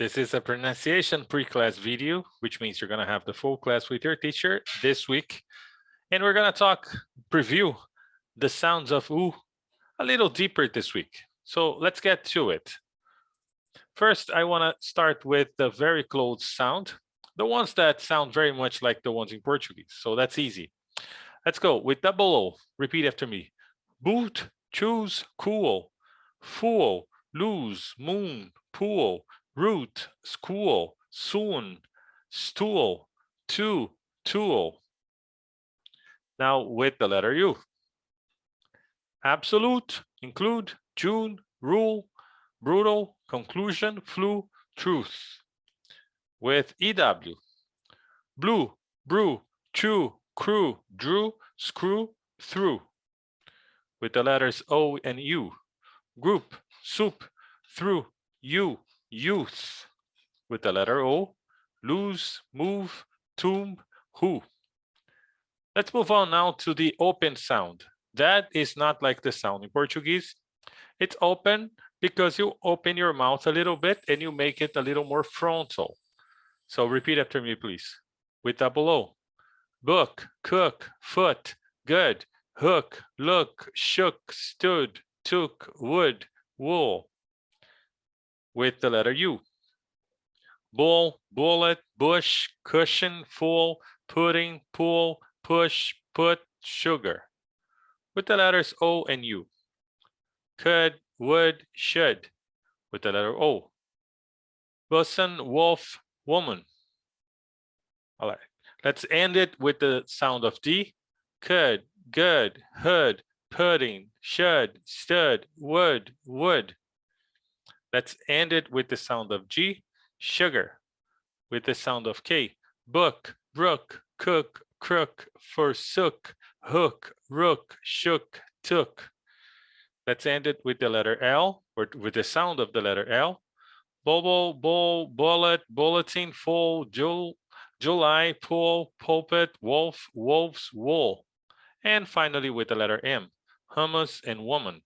This is a pronunciation pre-class video, which means you're going to have the full class with your teacher this week. And we're going to preview the sounds of oo a little deeper this week. So let's get to it. First, I want to start with the very close sound, the ones that sound very much like the ones in Portuguese. So that's easy. Let's go with double O. Repeat after me. Boot, choose, cool, fool, lose, moon, pool, root, school, soon, stool, two, tool. Now with the letter U. Absolute, include, June, rule, brutal, conclusion, flu, truth. With EW. Blue, brew, chew, crew, drew, screw, through. With the letters O and U. Group, soup, through, you, youth. With the letter O. Lose, move, tomb, who. Let's move on now to the open sound. That is not like the sound in Portuguese. It's open because you open your mouth a little bit and you make it a little more frontal. So repeat after me, please. With double O. Book, cook, foot, good, hook, look, shook, stood, took, wood, wool. With the letter U. Bull, bullet, bush, cushion, fool, pudding, pool, push, put, sugar. With the letters O and U. Could, would, should. With the letter O. Bosun, wolf, woman. All right. Let's end it with the sound of D. Could, good, hood, pudding, should, stood, would, wood. Let's end it with the sound of G. Sugar. With the sound of K. Book, brook, cook, crook, forsook, hook, rook, shook, took. Let's end it with the letter L, or with the sound of the letter L. Bobo, bowl, bullet, bulletin, full, July, pool, pulpit, wolf, wolves, wool. And finally with the letter M, hummus and woman.